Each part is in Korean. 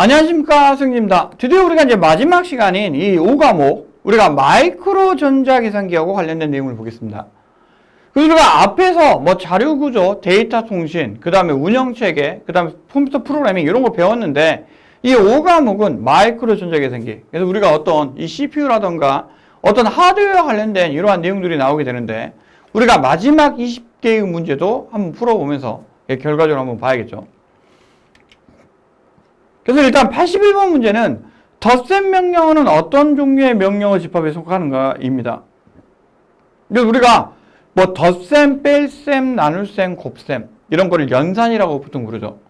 안녕하십니까, 승진입니다. 드디어 우리가 이제 마지막 시간인 이 5과목 우리가 마이크로 전자계산기하고 관련된 내용을 보겠습니다. 그래서 우리가 앞에서 뭐 자료구조, 데이터 통신, 그 다음에 운영체계, 그 다음에 컴퓨터 프로그래밍 이런 거 배웠는데 이 5과목은 마이크로 전자계산기. 그래서 우리가 어떤 이 CPU라던가 어떤 하드웨어와 관련된 이러한 내용들이 나오게 되는데 우리가 마지막 20개의 문제도 한번 풀어보면서 결과적으로 한번 봐야겠죠. 그래서 일단 81번 문제는 덧셈 명령어는 어떤 종류의 명령어 집합에 속하는가입니다. 그래서 우리가 뭐 덧셈, 뺄셈, 나눌셈, 곱셈 이런 거를 연산이라고 보통 부르죠.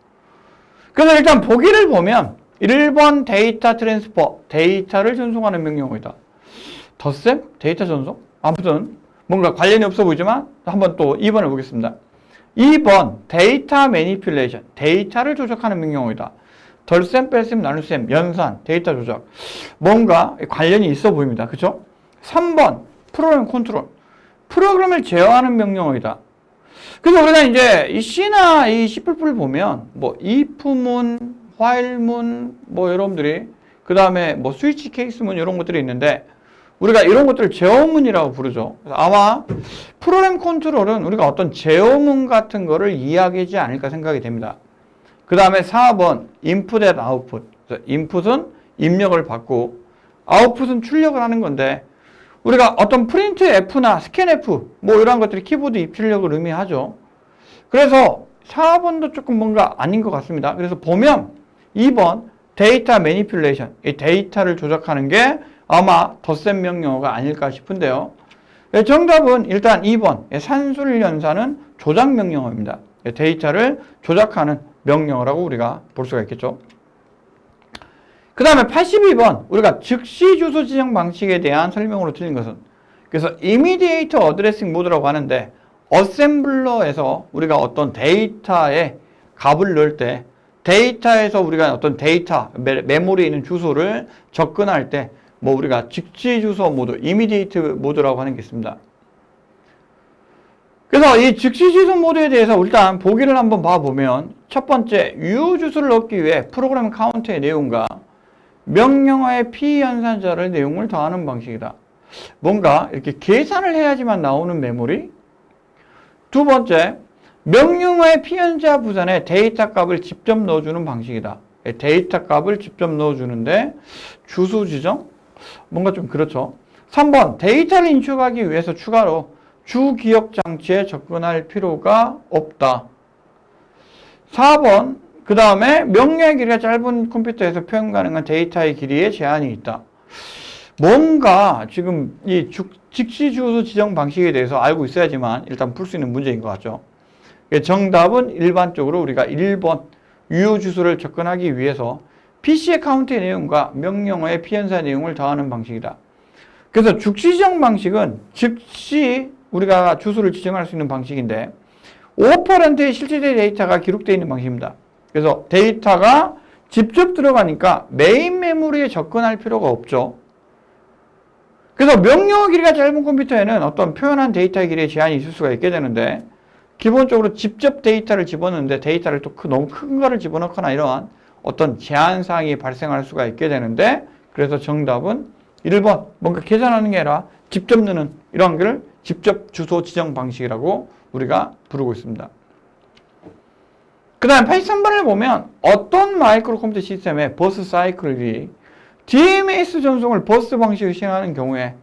그래서 일단 보기를 보면 1번 데이터 트랜스퍼, 데이터를 전송하는 명령어이다. 덧셈? 데이터 전송? 아무튼 뭔가 관련이 없어 보이지만 한번 또 2번을 보겠습니다. 2번 데이터 매니플레이션, 데이터를 조작하는 명령어이다. 덜셈, 뺄셈, 나눌셈, 연산, 데이터 조작. 뭔가 관련이 있어 보입니다. 그쵸? 3번, 프로그램 컨트롤. 프로그램을 제어하는 명령어이다. 그래서 우리가 이제 이 C나 이 C++를 보면 뭐 if문, while문, 뭐 여러분들이 그 다음에 뭐 스위치 케이스문 이런 것들이 있는데 우리가 이런 것들을 제어문이라고 부르죠. 그래서 아마 프로그램 컨트롤은 우리가 어떤 제어문 같은 거를 이야기하지 않을까 생각이 됩니다. 그 다음에 4번 input and output. input은 입력을 받고 output은 출력을 하는 건데 우리가 어떤 print F나 scan F 뭐 이런 것들이 키보드 입출력을 의미하죠. 그래서 4번도 조금 뭔가 아닌 것 같습니다. 그래서 보면 2번 데이터 매니플레이션, 이 데이터를 조작하는 게 아마 덧셈 명령어가 아닐까 싶은데요. 정답은 일단 2번 산술 연산은 조작 명령어입니다. 데이터를 조작하는 명령어라고 우리가 볼 수가 있겠죠. 그 다음에 82번 우리가 즉시 주소 지정 방식에 대한 설명으로 틀린 것은 그래서 immediate addressing mode라고 하는데 어셈블러에서 우리가 어떤 데이터에 값을 넣을 때 데이터에서 우리가 어떤 데이터 메모리에 있는 주소를 접근할 때 뭐 우리가 즉시 주소 모드 immediate 모드라고 하는 게 있습니다. 그래서 이 즉시 주소 모드에 대해서 일단 보기를 한번 봐보면 첫 번째 유효 주소를 넣기 위해 프로그램 카운트의 내용과 명령어의 피연산자를 내용을 더하는 방식이다. 뭔가 이렇게 계산을 해야지만 나오는 메모리. 두 번째 명령어의 피연자 부산에 데이터 값을 직접 넣어주는 방식이다. 데이터 값을 직접 넣어주는데 주소 지정? 뭔가 좀 그렇죠. 3번 데이터를 인출하기 위해서 추가로 주기억 장치에 접근할 필요가 없다. 4번 그 다음에 명령의 길이가 짧은 컴퓨터에서 표현 가능한 데이터의 길이에 제한이 있다. 뭔가 지금 이 즉시 주소 지정 방식에 대해서 알고 있어야지만 일단 풀 수 있는 문제인 것 같죠. 정답은 일반적으로 우리가 1번 유효 주소를 접근하기 위해서 PC 카운트의 내용과 명령어의 피연사 내용을 더하는 방식이다. 그래서 즉시 지정 방식은 즉시 우리가 주소를 지정할 수 있는 방식인데 5%의 실제의 데이터가 기록되어 있는 방식입니다. 그래서 데이터가 직접 들어가니까 메인 메모리에 접근할 필요가 없죠. 그래서 명령어 길이가 짧은 컴퓨터에는 어떤 표현한 데이터의 길이에 제한이 있을 수가 있게 되는데 기본적으로 직접 데이터를 집어넣는데 데이터를 또 너무 큰 거를 집어넣거나 이러한 어떤 제한사항이 발생할 수가 있게 되는데 그래서 정답은 1번 뭔가 계산하는 게 아니라 직접 넣는 이런 거를 직접 주소 지정 방식이라고 우리가 부르고 있습니다. 그 다음 83번을 보면 어떤 마이크로 컴퓨터 시스템의 버스 사이클이 DMS 전송을 버스 방식으로 시행하는 경우에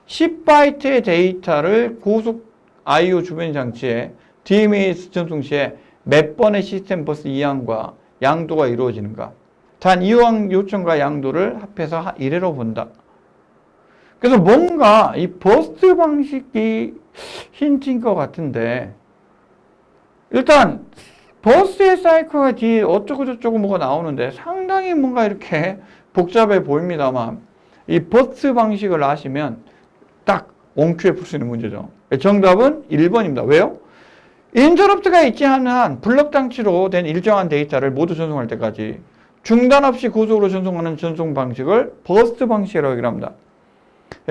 10바이트의 데이터를 고속 I/O 주변 장치에 DMS 전송 시에 몇 번의 시스템 버스 이항과 양도가 이루어지는가? 단 이항 요청과 양도를 합해서 1회로 본다. 그래서 뭔가 이 버스트 방식이 힌트인 것 같은데 일단 버스의 사이클과 뒤에 어쩌고 저쩌고 뭐가 나오는데 상당히 뭔가 이렇게 복잡해 보입니다만 이 버스트 방식을 아시면 딱 옹큐에 풀 수 있는 문제죠. 정답은 1번입니다. 왜요? 인터럽트가 있지 않은 한 블럭 장치로 된 일정한 데이터를 모두 전송할 때까지 중단 없이 고속으로 전송하는 전송 방식을 버스트 방식이라고 얘기를 합니다.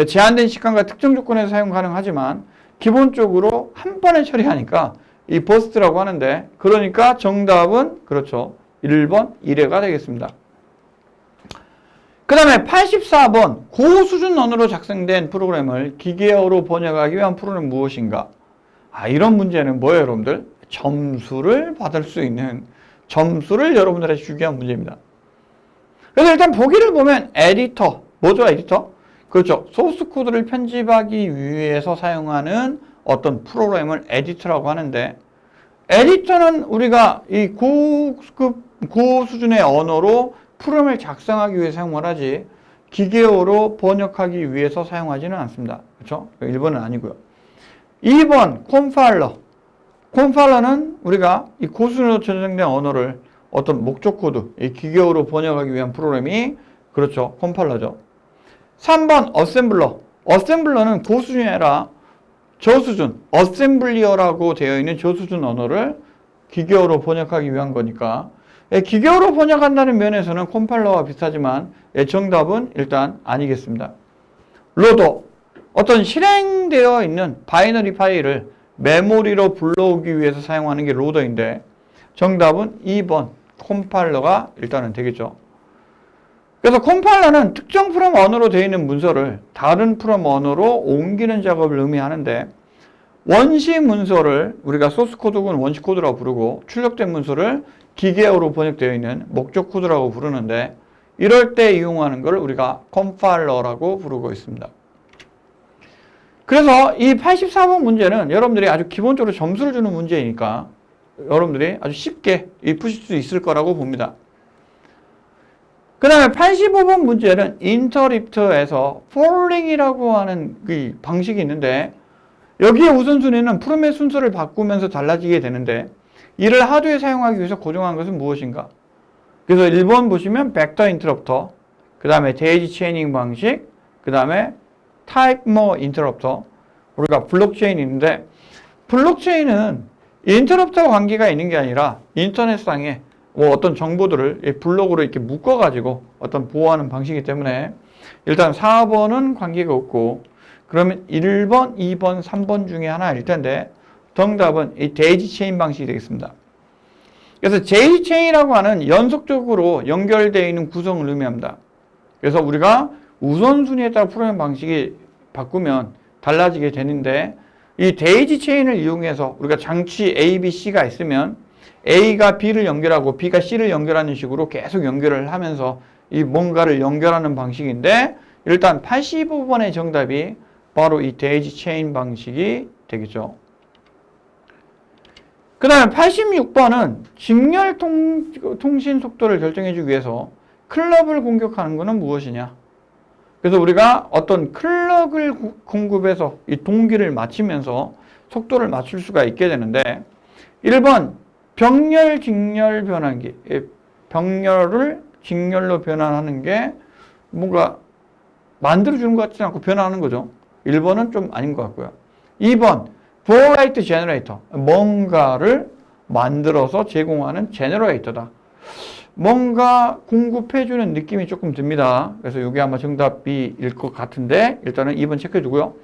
제한된 시간과 특정 조건에서 사용 가능하지만 기본적으로 한 번에 처리하니까 이 버스트라고 하는데 그러니까 정답은 그렇죠. 1번 1회가 되겠습니다. 그 다음에 84번 고수준 언어로 작성된 프로그램을 기계어로 번역하기 위한 프로그램은 무엇인가? 이런 문제는 뭐예요, 여러분들? 점수를 받을 수 있는, 점수를 여러분들한테 주기 위한 문제입니다. 그래서 일단 보기를 보면 에디터, 뭐죠, 에디터? 그렇죠. 소스 코드를 편집하기 위해서 사용하는 어떤 프로그램을 에디터라고 하는데, 에디터는 우리가 이 고급, 고수준의 언어로 프로그램을 작성하기 위해 사용을 하지, 기계어로 번역하기 위해서 사용하지는 않습니다. 그렇죠? 1번은 아니고요. 2번, 컴파일러. 컴파일러는 우리가 이 고수준으로 전송된 언어를 어떤 목적 코드, 이 기계어로 번역하기 위한 프로그램이, 그렇죠, 컴파일러죠. 3번, 어셈블러. 어셈블러는 고수준이 아니라 저수준, 어셈블리어라고 되어 있는 저수준 언어를 기계어로 번역하기 위한 거니까, 기계어로 번역한다는 면에서는 컴파일러와 비슷하지만 정답은 일단 아니겠습니다. 로더, 어떤 실행되어 있는 바이너리 파일을 메모리로 불러오기 위해서 사용하는 게 로더인데, 정답은 2번 컴파일러가 일단은 되겠죠. 그래서 컴파일러는 특정 프로그램 언어로 되어 있는 문서를 다른 프로그램 언어로 옮기는 작업을 의미하는데, 원시 문서를 우리가 소스 코드 혹은 원시 코드라고 부르고, 출력된 문서를 기계어로 번역되어 있는 목적 코드라고 부르는데, 이럴 때 이용하는 걸 우리가 컴파일러라고 부르고 있습니다. 그래서 이 84번 문제는 여러분들이 아주 기본적으로 점수를 주는 문제이니까 여러분들이 아주 쉽게 푸실 수 있을 거라고 봅니다. 그 다음에 85번 문제는 인터립트에서 falling이라고 하는 그 방식이 있는데, 여기에 우선순위는 프로그램의 순서를 바꾸면서 달라지게 되는데, 이를 하드에 사용하기 위해서 고정한 것은 무엇인가? 그래서 1번 보시면 벡터 인터럽터, 그 다음에 데이지 체이닝 방식, 그 다음에 타이머 인터럽터, 우리가 블록체인이 있는데, 블록체인은 인터럽터와 관계가 있는 게 아니라 인터넷상에 어떤 정보들을 블록으로 이렇게 묶어가지고 어떤 보호하는 방식이기 때문에 일단 4번은 관계가 없고, 그러면 1번, 2번, 3번 중에 하나일 텐데 정답은 이 데이지 체인 방식이 되겠습니다. 그래서 데이지 체인이라고 하는 연속적으로 연결되어 있는 구성을 의미합니다. 그래서 우리가 우선순위에 따라 프로그램 방식이 바꾸면 달라지게 되는데, 이 데이지 체인을 이용해서 우리가 장치 A, B, C가 있으면 A가 B를 연결하고 B가 C를 연결하는 식으로 계속 연결을 하면서 이 뭔가를 연결하는 방식인데, 일단 85번의 정답이 바로 이 데이지 체인 방식이 되겠죠. 그 다음에 86번은 직렬 통신 속도를 결정해주기 위해서 클럭을 공격하는 것은 무엇이냐? 그래서 우리가 어떤 클럭을 공급해서 이 동기를 맞추면서 속도를 맞출 수가 있게 되는데, 1번 병렬 직렬 변환기, 병렬을 직렬로 변환하는 게 뭔가 만들어주는 것 같지 않고 변환하는 거죠. 1번은 좀 아닌 것 같고요. 2번 보라이트 제너레이터, 뭔가를 만들어서 제공하는 제너레이터다. 뭔가 공급해주는 느낌이 조금 듭니다. 그래서 이게 아마 정답일 것 같은데 일단은 2번 체크해 두고요.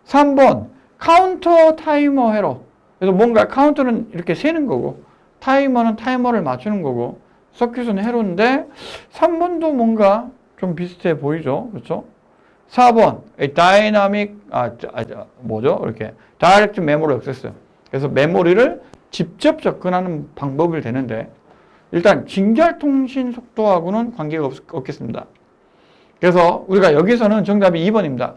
3번 카운터 타이머 회로, 그래서 뭔가 카운터는 이렇게 세는 거고 타이머는 타이머를 맞추는 거고 서킷은 회로인데 3번도 뭔가 좀 비슷해 보이죠. 그렇죠? 4번 다이나믹 뭐죠? 이렇게 다이렉트 메모리 액세스, 그래서 메모리를 직접 접근하는 방법을 되는데, 일단 직렬 통신 속도하고는 관계가 없겠습니다. 그래서 우리가 여기서는 정답이 2번입니다.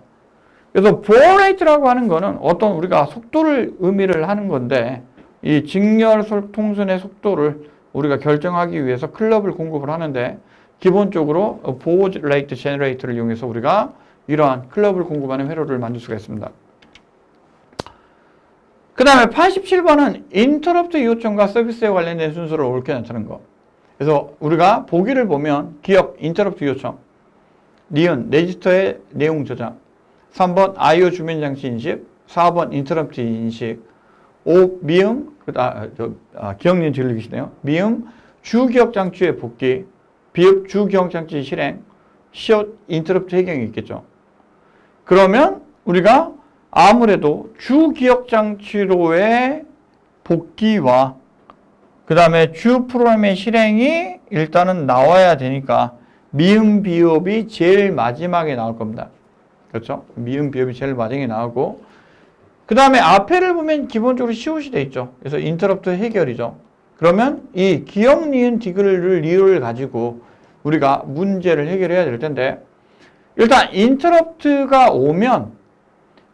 그래서 보어 레이트라고 하는 거는 어떤 우리가 속도를 의미를 하는 건데, 이 직렬 통신의 속도를 우리가 결정하기 위해서 클럭을 공급을 하는데, 기본적으로 보어 레이트 제너레이터를 이용해서 우리가 이러한 클럭을 공급하는 회로를 만들 수가 있습니다. 그 다음에 87번은 인터럽트 요청과 서비스에 관련된 순서를 옳게 나타내는 거. 그래서 우리가 보기를 보면 기업 인터럽트 요청, 니은 레지스터의 내용 저장, 3번 IO 주변장치 인식, 4번 인터럽트 인식, 5 미음, 기억님 들리시네요. 미음 주기억장치의 복귀, 비읍 주기억장치 실행, 시옷 인터럽트 해경이 있겠죠. 그러면 우리가 아무래도 주기억장치로의 복귀와 그 다음에 주 프로그램의 실행이 일단은 나와야 되니까 미음 비읍이 제일 마지막에 나올 겁니다. 그렇죠? 미음 비읍이 제일 마지막에 나오고, 그 다음에 앞에를 보면 기본적으로 시옷이 돼 있죠. 그래서 인터럽트 해결이죠. 그러면 이 기역, 니은, 디귿을, 리을을 가지고 우리가 문제를 해결해야 될 텐데, 일단 인터럽트가 오면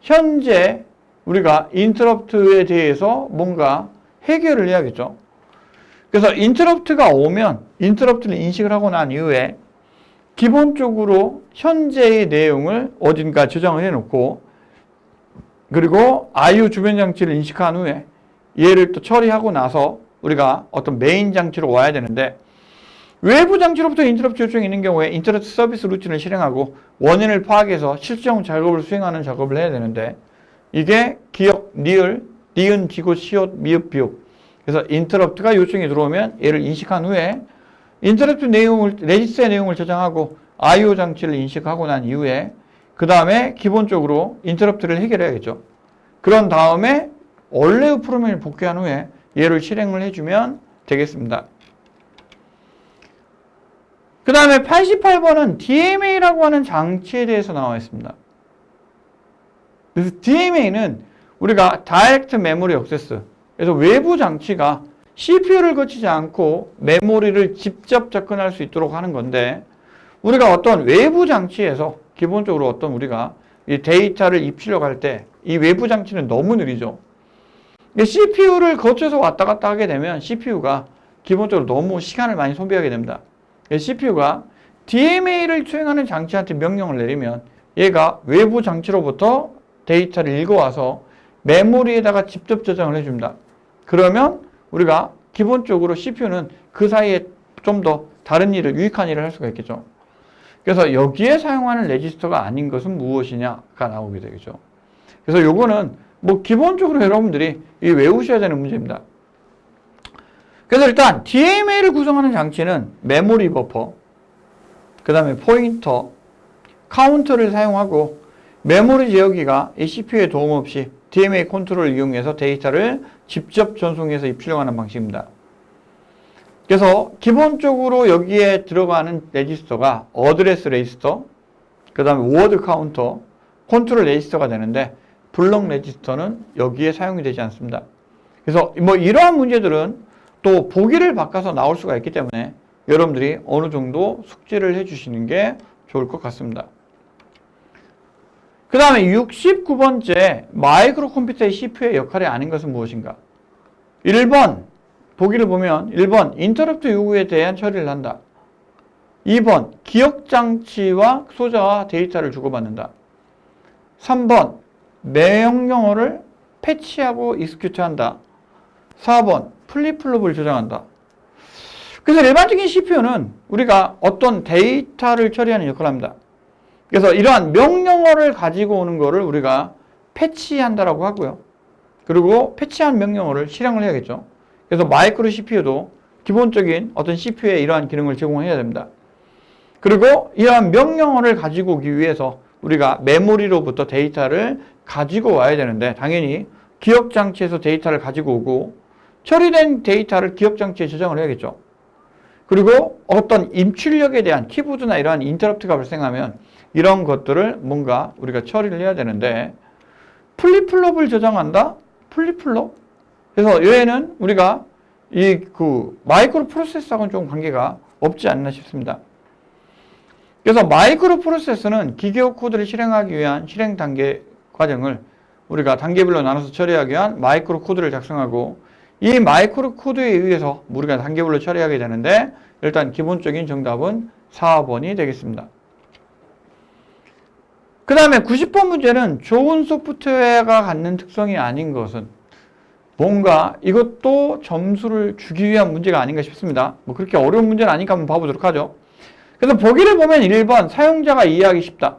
현재 우리가 인터럽트에 대해서 뭔가 해결을 해야겠죠. 그래서 인터럽트가 오면 인터럽트를 인식을 하고 난 이후에 기본적으로 현재의 내용을 어딘가 저장을 해놓고, 그리고 IO 주변 장치를 인식한 후에 얘를 또 처리하고 나서 우리가 어떤 메인 장치로 와야 되는데, 외부 장치로부터 인터럽트 요청이 있는 경우에 인터럽트 서비스 루틴을 실행하고 원인을 파악해서 실종 작업을 수행하는 작업을 해야 되는데, 이게 기역, 리을, 니은, 디귿, 시옷, 미읍, 비읍. 그래서 인터럽트가 요청이 들어오면 얘를 인식한 후에 인터럽트 내용을, 레지스터의 내용을 저장하고 IO 장치를 인식하고 난 이후에 그 다음에 기본적으로 인터럽트를 해결해야겠죠. 그런 다음에 원래의 프로그램을 복귀한 후에 얘를 실행을 해주면 되겠습니다. 그 다음에 88번은 DMA라고 하는 장치에 대해서 나와 있습니다. 그래서 DMA는 우리가 다이렉트 메모리 액세스, 그래서 외부 장치가 CPU를 거치지 않고 메모리를 직접 접근할 수 있도록 하는 건데, 우리가 어떤 외부 장치에서 기본적으로 어떤 우리가 이 데이터를 입출력 할 때 이 외부 장치는 너무 느리죠. CPU를 거쳐서 왔다 갔다 하게 되면 CPU가 기본적으로 너무 시간을 많이 소비하게 됩니다. CPU가 DMA를 수행하는 장치한테 명령을 내리면 얘가 외부 장치로부터 데이터를 읽어와서 메모리에다가 직접 저장을 해줍니다. 그러면 우리가 기본적으로 CPU는 그 사이에 좀 더 다른 일을, 유익한 일을 할 수가 있겠죠. 그래서 여기에 사용하는 레지스터가 아닌 것은 무엇이냐가 나오게 되겠죠. 그래서 요거는 뭐 기본적으로 여러분들이 외우셔야 되는 문제입니다. 그래서 일단 DMA를 구성하는 장치는 메모리 버퍼, 그 다음에 포인터, 카운터를 사용하고, 메모리 제어기가 이 CPU의 도움 없이 DMA 컨트롤을 이용해서 데이터를 직접 전송해서 입출력하는 방식입니다. 그래서 기본적으로 여기에 들어가는 레지스터가 어드레스 레지스터, 그 다음에 워드 카운터, 컨트롤 레지스터가 되는데, 블록 레지스터는 여기에 사용이 되지 않습니다. 그래서 뭐 이러한 문제들은 또 보기를 바꿔서 나올 수가 있기 때문에 여러분들이 어느 정도 숙지를 해주시는 게 좋을 것 같습니다. 그 다음에 69번째 마이크로 컴퓨터의 CPU의 역할이 아닌 것은 무엇인가? 1번 보기를 보면 1번 인터럽트 요구에 대한 처리를 한다. 2번 기억장치와 소자와 데이터를 주고받는다. 3번 명령어를 패치하고 익스큐트 한다. 4번 플립플롭을 저장한다. 그래서 일반적인 CPU는 우리가 어떤 데이터를 처리하는 역할을 합니다. 그래서 이러한 명령어를 가지고 오는 거를 우리가 패치한다라고 하고요. 그리고 패치한 명령어를 실행을 해야겠죠. 그래서 마이크로 CPU도 기본적인 어떤 CPU에 이러한 기능을 제공해야 됩니다. 그리고 이러한 명령어를 가지고 오기 위해서 우리가 메모리로부터 데이터를 가지고 와야 되는데, 당연히 기억장치에서 데이터를 가지고 오고 처리된 데이터를 기억장치에 저장을 해야겠죠. 그리고 어떤 입출력에 대한 키보드나 이러한 인터럽트가 발생하면 이런 것들을 뭔가 우리가 처리를 해야 되는데, 플립플롭을 저장한다? 플립플롭? 그래서 얘는 우리가 마이크로 프로세서하고는 좀 관계가 없지 않나 싶습니다. 그래서 마이크로 프로세서는 기계어 코드를 실행하기 위한 실행 단계 과정을 우리가 단계별로 나눠서 처리하기 위한 마이크로 코드를 작성하고, 이 마이크로 코드에 의해서 우리가 단계별로 처리하게 되는데, 일단 기본적인 정답은 4번이 되겠습니다. 그 다음에 90번 문제는 좋은 소프트웨어가 갖는 특성이 아닌 것은, 뭔가 이것도 점수를 주기 위한 문제가 아닌가 싶습니다. 뭐 그렇게 어려운 문제는 아니니까 한번 봐보도록 하죠. 그래서 보기를 보면 1번 사용자가 이해하기 쉽다.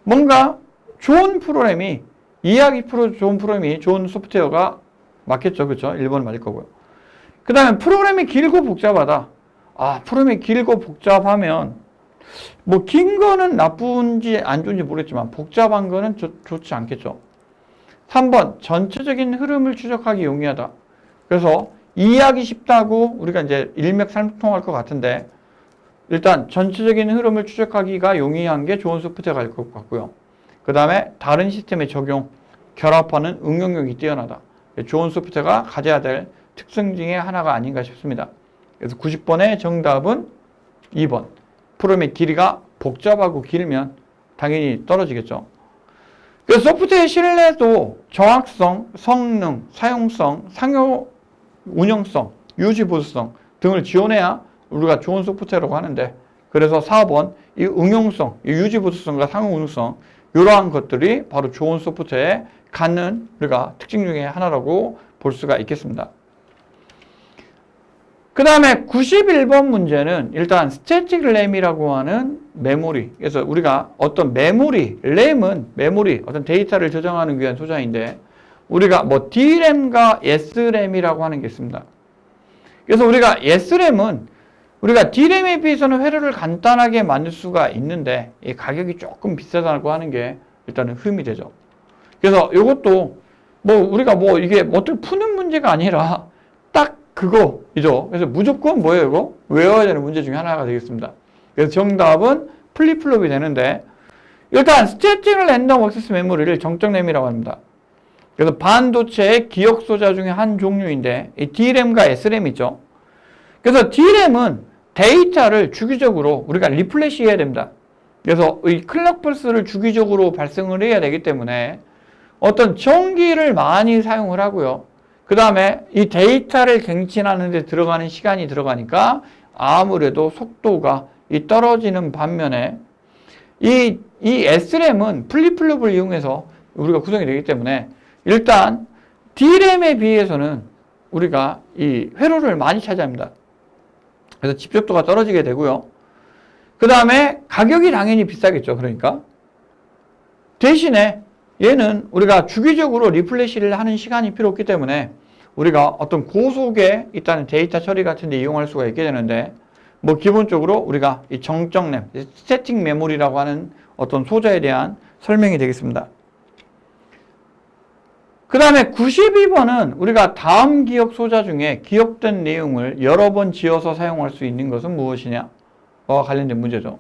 뭔가 좋은 프로그램이, 이해하기 좋은 프로그램이 좋은 소프트웨어가 맞겠죠. 그렇죠? 1번 맞을 거고요. 그 다음에 프로그램이 길고 복잡하다. 프로그램이 길고 복잡하면 뭐 긴 거는 나쁜지 안 좋은지 모르겠지만 복잡한 거는 좋지 않겠죠. 3번 전체적인 흐름을 추적하기 용이하다. 그래서 이해하기 쉽다고 우리가 이제 일맥상통할 것 같은데, 일단 전체적인 흐름을 추적하기가 용이한 게 좋은 소프트웨어가 될 것 같고요. 그 다음에 다른 시스템에 적용, 결합하는 응용력이 뛰어나다. 좋은 소프트웨어가 가져야 될 특성 중에 하나가 아닌가 싶습니다. 그래서 90번의 정답은 2번. 프로그램의 길이가 복잡하고 길면 당연히 떨어지겠죠. 그래서 소프트웨어의 신뢰도 정확성, 성능, 사용성, 상용 운영성, 유지 보수성 등을 지원해야 우리가 좋은 소프트웨어라고 하는데, 그래서 4번 이 응용성, 이 유지 보수성과 상용 운영성 이러한 것들이 바로 좋은 소프트웨어에 갖는 우리가 특징 중에 하나라고 볼 수가 있겠습니다. 그 다음에 91번 문제는 일단 스태틱 램이라고 하는 메모리. 그래서 우리가 어떤 메모리, 램은 메모리, 어떤 데이터를 저장하는 위한 소자인데, 우리가 뭐 D램과 SRAM이라고 하는 게 있습니다. 그래서 우리가 SRAM은 우리가 D램에 비해서는 회로를 간단하게 만들 수가 있는데, 이 가격이 조금 비싸다고 하는 게 일단은 흠이 되죠. 그래서 이것도 뭐 우리가 뭐 이게 어떻게 푸는 문제가 아니라 딱 그거이죠. 그래서 무조건 뭐예요, 이거? 외워야 되는 문제 중에 하나가 되겠습니다. 그래서 정답은 플립플롭이 되는데, 일단 스태틱 랜덤 액세스 메모리를 정적 램이라고 합니다. 그래서 반도체의 기억 소자 중에 한 종류인데, 이 D램과 SRAM 있죠. 그래서 D램은 데이터를 주기적으로 우리가 리플래시 해야 됩니다. 그래서 이 클럭 펄스를 주기적으로 발생을 해야 되기 때문에 어떤 전기를 많이 사용을 하고요. 그 다음에 이 데이터를 갱신하는 데 들어가는 시간이 들어가니까 아무래도 속도가 떨어지는 반면에 이 SRAM은 플립플롭을 이용해서 우리가 구성이 되기 때문에 일단 D램에 비해서는 우리가 이 회로를 많이 차지합니다. 그래서 집적도가 떨어지게 되고요. 그 다음에 가격이 당연히 비싸겠죠. 그러니까 대신에 얘는 우리가 주기적으로 리플래시를 하는 시간이 필요 없기 때문에 우리가 어떤 고속에 있다는 데이터 처리 같은 데 이용할 수가 있게 되는데, 뭐 기본적으로 우리가 이 정적 램, 스태틱 메모리라고 하는 어떤 소자에 대한 설명이 되겠습니다. 그 다음에 92번은 우리가 다음 기억 소자 중에 기억된 내용을 여러 번 지어서 사용할 수 있는 것은 무엇이냐? 와 관련된 문제죠.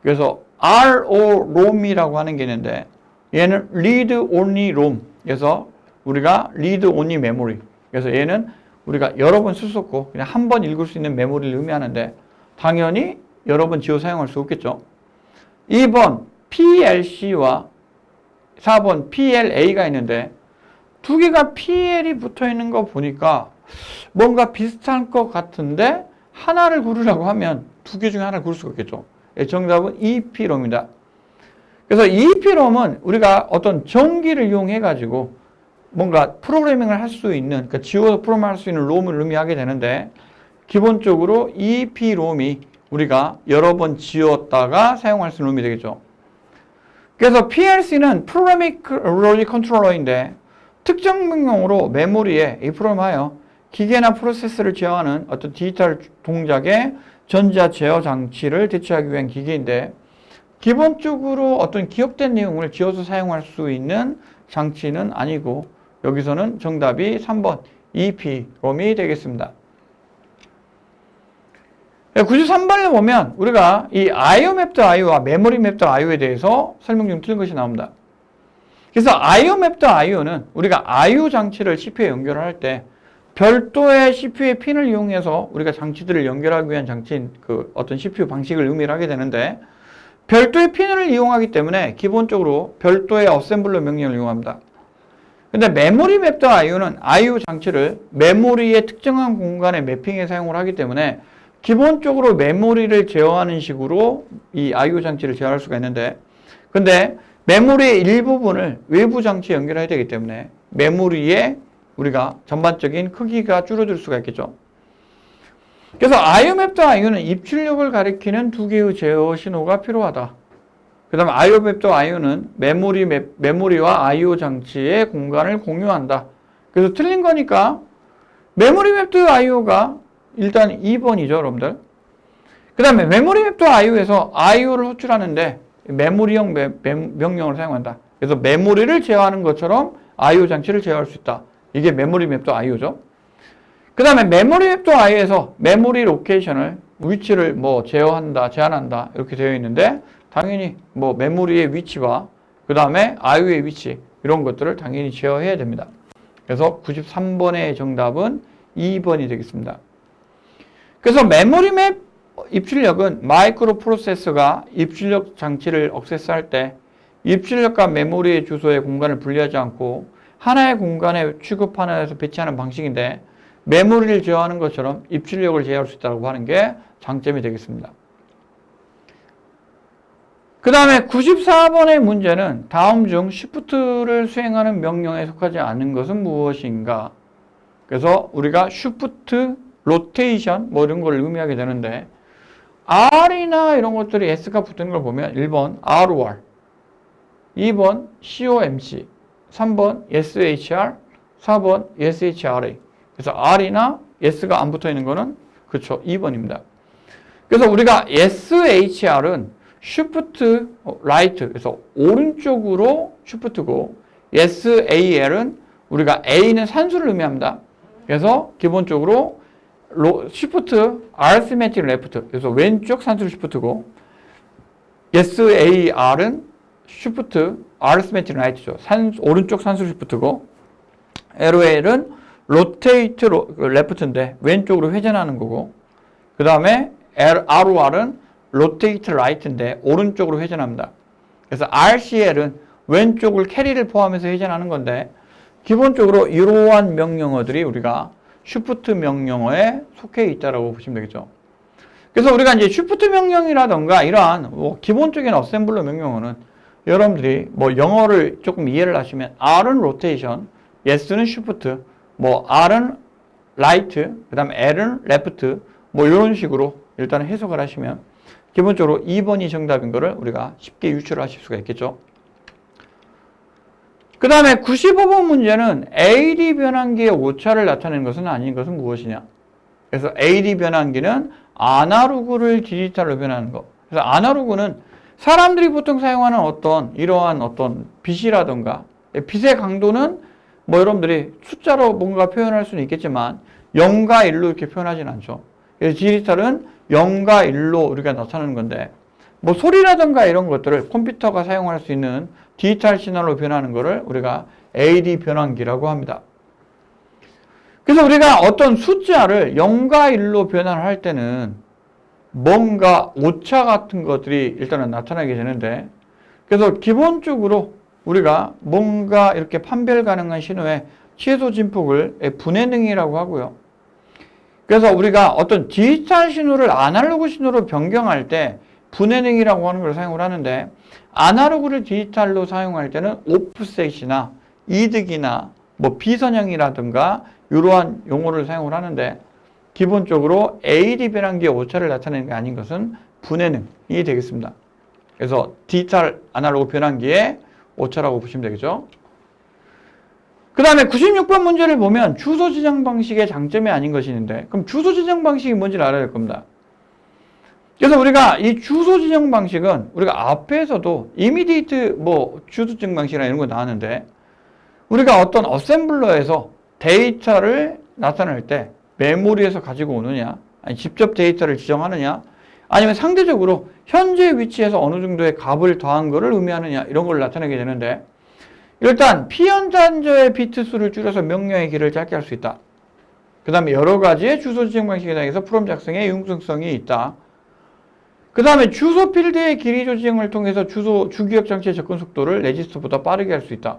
그래서 ROROM이라고 하는 게 있는데, 얘는 Read Only ROM. 그래서 우리가 Read Only Memory. 그래서 얘는 우리가 여러 번 쓸 수 없고 그냥 한 번 읽을 수 있는 메모리를 의미하는데, 당연히 여러 번 지어 사용할 수 없겠죠. 2번 PLC와 4번 PLA가 있는데, 두 개가 PL이 붙어 있는 거 보니까 뭔가 비슷한 것 같은데 하나를 고르라고 하면 두 개 중에 하나를 고를 수가 있겠죠. 정답은 EPROM입니다. 그래서 EPROM은 우리가 어떤 전기를 이용해 가지고 뭔가 프로그래밍을 할 수 있는, 그러니까 지워서 프로그램을 할 수 있는 롬을 의미하게 되는데, 기본적으로 EPROM이 우리가 여러 번 지웠다가 사용할 수 있는 롬이 되겠죠. 그래서 PLC는 프로그래밍 로직 컨트롤러인데, 특정 명령으로 메모리에 이 프로그램하여 기계나 프로세스를 제어하는 어떤 디지털 동작의 전자 제어 장치를 대체하기 위한 기계인데, 기본적으로 어떤 기억된 내용을 지어서 사용할 수 있는 장치는 아니고, 여기서는 정답이 3번 EPROM이 되겠습니다. 93번에 보면 우리가 이 IO 맵드 IO와 메모리 맵드 IO에 대해서 설명 중 틀린 것이 나옵니다. 그래서 IO 맵드 IO는 우리가 IO 장치를 CPU에 연결을 할 때 별도의 CPU의 핀을 이용해서 우리가 장치들을 연결하기 위한 장치인 그 어떤 CPU 방식을 의미를 하게 되는데, 별도의 핀을 이용하기 때문에 기본적으로 별도의 어셈블러 명령을 이용합니다. 근데 메모리 맵드 IO는 IO 장치를 메모리의 특정한 공간에 매핑해 사용을 하기 때문에 기본적으로 메모리를 제어하는 식으로 이 IO 장치를 제어할 수가 있는데, 근데 메모리의 일부분을 외부 장치에 연결해야 되기 때문에 메모리의 우리가 전반적인 크기가 줄어들 수가 있겠죠. 그래서 IO 맵드 IO는 입출력을 가리키는 두 개의 제어 신호가 필요하다. 그 다음에 IO 맵드 IO는 메모리와 IO 장치의 공간을 공유한다. 그래서 틀린 거니까 메모리 맵드 IO가 일단 2번이죠, 여러분들. 그 다음에 메모리 맵드 IO에서 IO를 호출하는데 메모리형 명령을 사용한다. 그래서 메모리를 제어하는 것처럼 IO 장치를 제어할 수 있다. 이게 메모리 맵드 IO죠. 그 다음에 메모리 맵드 IO에서 메모리 로케이션을 위치를 뭐 제어한다, 제한한다 이렇게 되어 있는데 당연히 뭐 메모리의 위치와 그 다음에 IO의 위치 이런 것들을 당연히 제어해야 됩니다. 그래서 93번의 정답은 2번이 되겠습니다. 그래서 메모리 맵 입출력은 마이크로 프로세서가 입출력 장치를 액세스할 때 입출력과 메모리의 주소의 공간을 분리하지 않고 하나의 공간에 취급하면서 배치하는 방식인데 메모리를 제어하는 것처럼 입출력을 제어할 수 있다고 하는 게 장점이 되겠습니다. 그 다음에 94번의 문제는 다음 중 Shift를 수행하는 명령에 속하지 않는 것은 무엇인가? 그래서 우리가 Shift, 로테이션 뭐 이런 걸 의미하게 되는데 R이나 이런 것들이 S가 붙는 걸 보면 1번 ROR, 2번 COMC, 3번 SHR, 4번 SHRA. 그래서 R이나 S가 안 붙어 있는 거는 그렇죠. 2번입니다. 그래서 우리가 SHR은 Shift Right, 그래서 오른쪽으로 Shift고 SAL은 우리가 A는 산수를 의미합니다. 그래서 기본적으로 Shift Arithmetic Left, 그래서 왼쪽 산수를 Shift고 SAR은 Shift Arithmetic Right죠. 오른쪽 산수를 Shift고 LOL은 Rotate Left인데 왼쪽으로 회전하는 거고 그 다음에 ROR은 Rotate Right인데 오른쪽으로 회전합니다. 그래서 RCL은 왼쪽을 캐리를 포함해서 회전하는 건데 기본적으로 이러한 명령어들이 우리가 Shift 명령어에 속해 있다라고 보시면 되겠죠. 그래서 우리가 이제 Shift 명령이라던가 이러한 기본적인 어셈블러 명령어는 여러분들이 뭐 영어를 조금 이해를 하시면 R은 Rotation, S는 Shift, 뭐 R은 Right, 그 다음에 L은 Left 뭐 이런 식으로 일단 해석을 하시면 기본적으로 2번이 정답인 거를 우리가 쉽게 유추를 하실 수가 있겠죠. 그 다음에 95번 문제는 AD 변환기의 오차를 나타내는 것은 아닌 것은 무엇이냐. 그래서 AD 변환기는 아날로그를 디지털로 변하는 것. 그래서 아날로그는 사람들이 보통 사용하는 이러한 빛이라던가 빛의 강도는 뭐 여러분들이 숫자로 뭔가 표현할 수는 있겠지만 0과 1로 이렇게 표현하진 않죠. 그래서 디지털은 0과 1로 우리가 나타내는 건데 뭐 소리라던가 이런 것들을 컴퓨터가 사용할 수 있는 디지털 시gnal로 변하는 것을 우리가 AD 변환기라고 합니다. 그래서 우리가 어떤 숫자를 0과 1로 변환할 때는 뭔가 오차 같은 것들이 일단은 나타나게 되는데 그래서 기본적으로 우리가 뭔가 이렇게 판별 가능한 신호의 최소 진폭을 분해능이라고 하고요. 그래서 우리가 어떤 디지털 신호를 아날로그 신호로 변경할 때 분해능이라고 하는 걸 사용을 하는데 아날로그를 디지털로 사용할 때는 오프셋이나 이득이나 뭐 비선형이라든가 이러한 용어를 사용을 하는데 기본적으로 AD 변환기의 오차를 나타내는 게 아닌 것은 분해능이 되겠습니다. 그래서 디지털 아날로그 변환기의 오차라고 보시면 되겠죠. 그 다음에 96번 문제를 보면 주소 지정 방식의 장점이 아닌 것이 있는데 그럼 주소 지정 방식이 뭔지를 알아야 될 겁니다. 그래서 우리가 이 주소 지정 방식은 우리가 앞에서도 이미디에이트 뭐 주소 지정 방식이나 이런 거 나왔는데 우리가 어떤 어셈블러에서 데이터를 나타낼 때 메모리에서 가지고 오느냐 아니 직접 데이터를 지정하느냐 아니면 상대적으로 현재 위치에서 어느 정도의 값을 더한 것을 의미하느냐 이런 걸 나타내게 되는데 일단 피연산저의 비트 수를 줄여서 명령의 길을 짧게 할 수 있다. 그 다음에 여러 가지의 주소 지정 방식에 대해서 프롬 작성에 융성성이 있다. 그 다음에 주소 필드의 길이 조정을 통해서 주기억 장치의 접근 속도를 레지스터보다 빠르게 할 수 있다.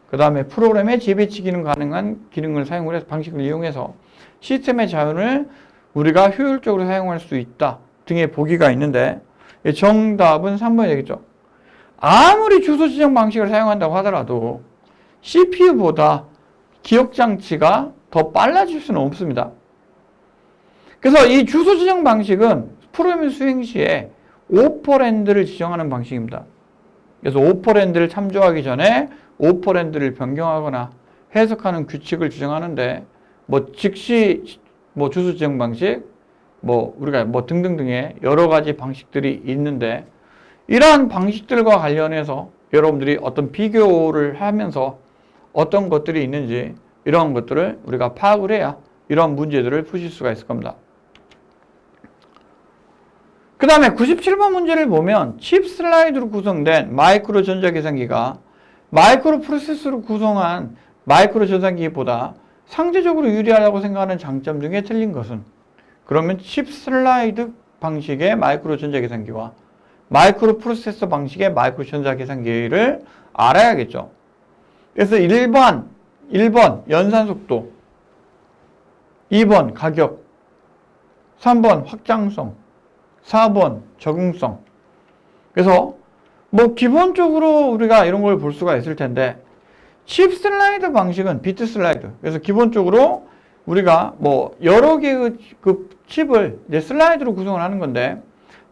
그 다음에 프로그램의 재배치 기능 가능한 기능을 사용을 해서 방식을 이용해서 시스템의 자원을 우리가 효율적으로 사용할 수 있다 등의 보기가 있는데 정답은 3번이 되겠죠. 아무리 주소 지정 방식을 사용한다고 하더라도 CPU보다 기억 장치가 더 빨라질 수는 없습니다. 그래서 이 주소 지정 방식은 프로그램 수행 시에 오퍼랜드를 지정하는 방식입니다. 그래서 오퍼랜드를 참조하기 전에 오퍼랜드를 변경하거나 해석하는 규칙을 지정하는데 뭐 즉시 뭐 주소 지정 방식 뭐 우리가 뭐 등등등의 여러 가지 방식들이 있는데 이러한 방식들과 관련해서 여러분들이 어떤 비교를 하면서 어떤 것들이 있는지 이런 것들을 우리가 파악을 해야 이런 문제들을 푸실 수가 있을 겁니다. 그 다음에 97번 문제를 보면 칩 슬라이드로 구성된 마이크로 전자계산기가 마이크로 프로세서로 구성한 마이크로 전자기기보다 상대적으로 유리하다고 생각하는 장점 중에 틀린 것은? 그러면 칩 슬라이드 방식의 마이크로 전자계산기와 마이크로 프로세서 방식의 마이크로 전자계산기를 알아야겠죠. 그래서 1번 연산속도, 2번 가격, 3번 확장성, 4번 적응성. 그래서 뭐 기본적으로 우리가 이런 걸 볼 수가 있을 텐데, 칩 슬라이드 방식은 비트 슬라이드. 그래서 기본적으로 우리가 뭐 여러 개의 그 칩을 이제 슬라이드로 구성을 하는 건데,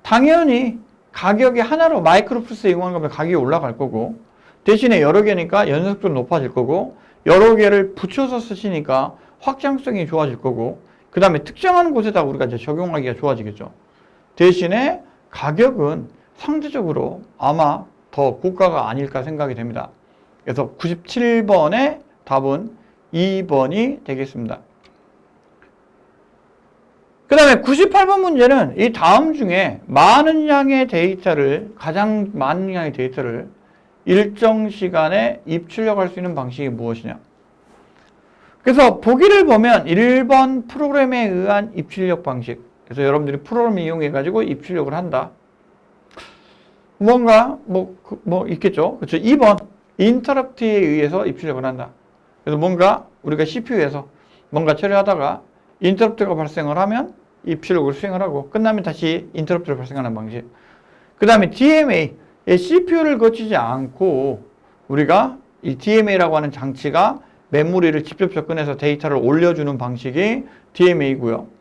당연히 가격이 하나로 마이크로 프로세서 이용하는 거면 가격이 올라갈 거고, 대신에 여러 개니까 연속도는 높아질 거고, 여러 개를 붙여서 쓰시니까 확장성이 좋아질 거고, 그 다음에 특정한 곳에다 우리가 이제 적용하기가 좋아지겠죠. 대신에 가격은 상대적으로 아마 더 고가가 아닐까 생각이 됩니다. 그래서 97번의 답은 2번이 되겠습니다. 그 다음에 98번 문제는 이 다음 중에 가장 많은 양의 데이터를 일정 시간에 입출력할 수 있는 방식이 무엇이냐. 그래서 보기를 보면 1번 프로그램에 의한 입출력 방식. 그래서 여러분들이 프로그램을 이용해가지고 입출력을 한다. 뭔가 있겠죠. 그렇죠. 2번 인터럽트에 의해서 입출력을 한다. 그래서 뭔가 우리가 CPU에서 뭔가 처리하다가 인터럽트가 발생을 하면 입출력을 수행을 하고 끝나면 다시 인터럽트를 발생하는 방식. 그 다음에 DMA, CPU를 거치지 않고 우리가 이 DMA라고 하는 장치가 메모리를 직접 접근해서 데이터를 올려주는 방식이 DMA고요.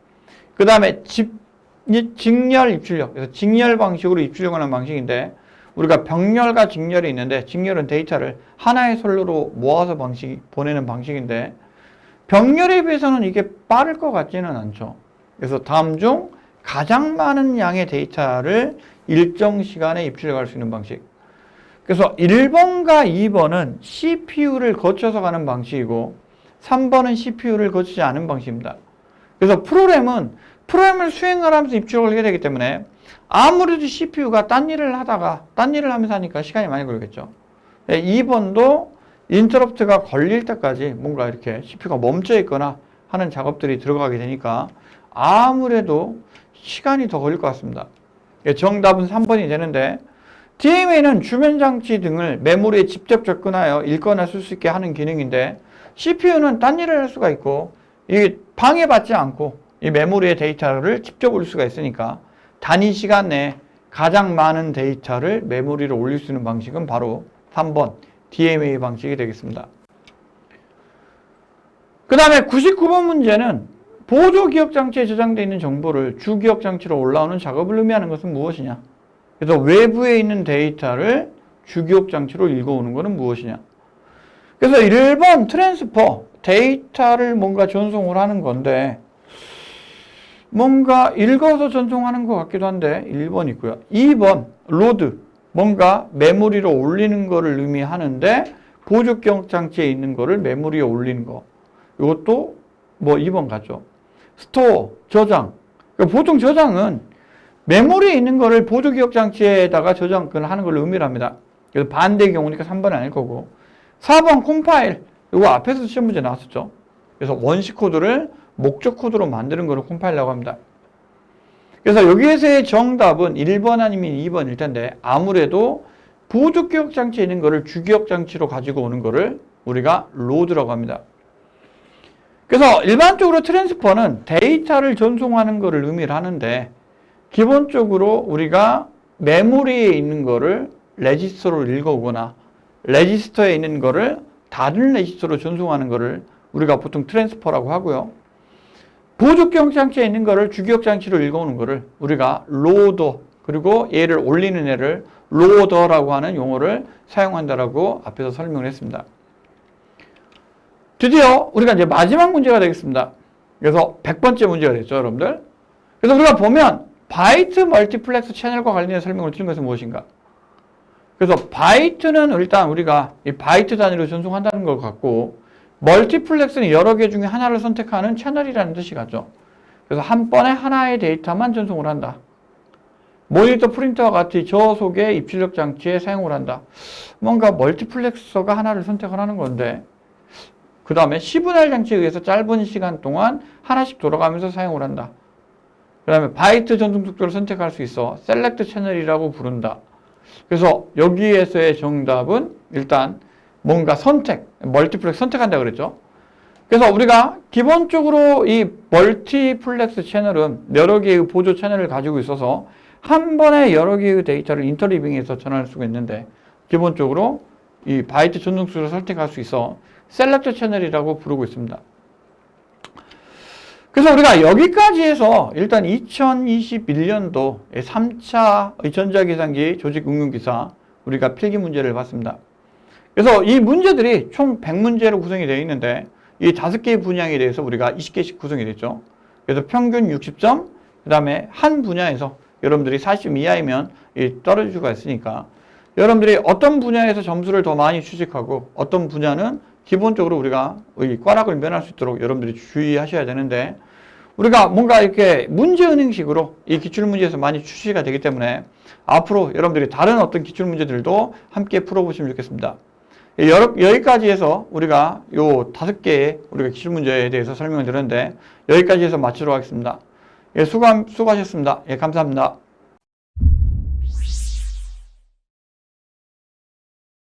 그 다음에 직렬 입출력, 그래서 직렬 방식으로 입출력하는 방식인데, 우리가 병렬과 직렬이 있는데, 직렬은 데이터를 하나의 선로로 모아서 보내는 방식인데, 병렬에 비해서는 이게 빠를 것 같지는 않죠. 그래서 다음 중 가장 많은 양의 데이터를 일정 시간에 입출력할 수 있는 방식. 그래서 1번과 2번은 CPU를 거쳐서 가는 방식이고, 3번은 CPU를 거치지 않은 방식입니다. 그래서 프로그램을 수행을 하면서 입출력을 하게 되기 때문에 아무래도 CPU가 딴 일을 하면서 하니까 시간이 많이 걸리겠죠. 2번도 인터럽트가 걸릴 때까지 뭔가 이렇게 CPU가 멈춰 있거나 하는 작업들이 들어가게 되니까 아무래도 시간이 더 걸릴 것 같습니다. 정답은 3번이 되는데, DMA는 주변 장치 등을 메모리에 직접 접근하여 읽거나 쓸 수 있게 하는 기능인데, CPU는 딴 일을 할 수가 있고 이게 방해받지 않고 이 메모리의 데이터를 직접 올릴 수가 있으니까 단위 시간 내에 가장 많은 데이터를 메모리로 올릴 수 있는 방식은 바로 3번 DMA 방식이 되겠습니다. 그 다음에 99번 문제는 보조기억장치에 저장되어 있는 정보를 주기억장치로 올라오는 작업을 의미하는 것은 무엇이냐. 그래서 외부에 있는 데이터를 주기억장치로 읽어오는 것은 무엇이냐. 그래서 1번 트랜스퍼, 데이터를 뭔가 전송을 하는 건데 뭔가 읽어서 전송하는 것 같기도 한데 1번 있고요. 2번 로드, 뭔가 메모리로 올리는 거를 의미하는데 보조기억장치에 있는 거를 메모리에 올리는 거. 이것도 뭐 2번 같죠. 스토어, 저장. 그러니까 보통 저장은 메모리에 있는 거를 보조기억장치에다가 저장을 하는 걸 의미를 합니다. 그래서 반대의 경우니까 3번은 아닐 거고. 4번 컴파일. 이거 앞에서 시험 문제 나왔었죠. 그래서 원시 코드를 목적 코드로 만드는 거를 컴파일이라고 합니다. 그래서 여기에서의 정답은 1번 아니면 2번일 텐데 아무래도 보조기억장치에 있는 거를 주기억장치로 가지고 오는 거를 우리가 로드라고 합니다. 그래서 일반적으로 트랜스퍼는 데이터를 전송하는 거를 의미를 하는데 기본적으로 우리가 메모리에 있는 거를 레지스터로 읽어오거나 레지스터에 있는 거를 다른 레지스터로 전송하는 거를 우리가 보통 트랜스퍼라고 하고요. 보조기억장치에 있는 거를 주기억장치로 읽어오는 거를 우리가 로더, 그리고 얘를 올리는 애를 로더라고 하는 용어를 사용한다라고 앞에서 설명을 했습니다. 드디어 우리가 이제 마지막 문제가 되겠습니다. 그래서 100번째 문제가 됐죠, 여러분들. 그래서 우리가 보면 바이트 멀티플렉스 채널과 관련된 설명을 드린 것은 무엇인가? 그래서 바이트는 일단 우리가 이 바이트 단위로 전송한다는 걸 갖고 멀티플렉스는 여러 개 중에 하나를 선택하는 채널이라는 뜻이 같죠. 그래서 한 번에 하나의 데이터만 전송을 한다. 모니터 프린터와 같이 저속의 입출력 장치에 사용을 한다. 뭔가 멀티플렉서가 하나를 선택을 하는 건데, 그 다음에 시분할 장치에 의해서 짧은 시간 동안 하나씩 돌아가면서 사용을 한다. 그 다음에 바이트 전송 속도를 선택할 수 있어 셀렉트 채널이라고 부른다. 그래서 여기에서의 정답은 일단 뭔가 선택, 멀티플렉스 선택한다 그랬죠. 그래서 우리가 기본적으로 이 멀티플렉스 채널은 여러 개의 보조 채널을 가지고 있어서 한 번에 여러 개의 데이터를 인터리빙해서 전환할 수가 있는데, 기본적으로 이 바이트 전송 속도를 선택할 수 있어 셀렉트 채널이라고 부르고 있습니다. 그래서 우리가 여기까지 해서 일단 2021년도 3차 전자계산기 조직응용기사 우리가 필기 문제를 봤습니다. 그래서 이 문제들이 총 100문제로 구성이 되어 있는데, 이 5개의 분야에 대해서 우리가 20개씩 구성이 됐죠. 그래서 평균 60점, 그 다음에 한 분야에서 여러분들이 40 이하이면 떨어질 수가 있으니까, 여러분들이 어떤 분야에서 점수를 더 많이 취직하고 어떤 분야는 기본적으로 우리가 꽈락을 면할 수 있도록 여러분들이 주의하셔야 되는데, 우리가 뭔가 이렇게 문제은행식으로 이 기출문제에서 많이 출시가 되기 때문에 앞으로 여러분들이 다른 어떤 기출문제들도 함께 풀어보시면 좋겠습니다. 여기까지 해서 우리가 요 5개의 우리가 기출문제에 대해서 설명을 드렸는데, 여기까지 해서 마치도록 하겠습니다. 수고하셨습니다. 감사합니다.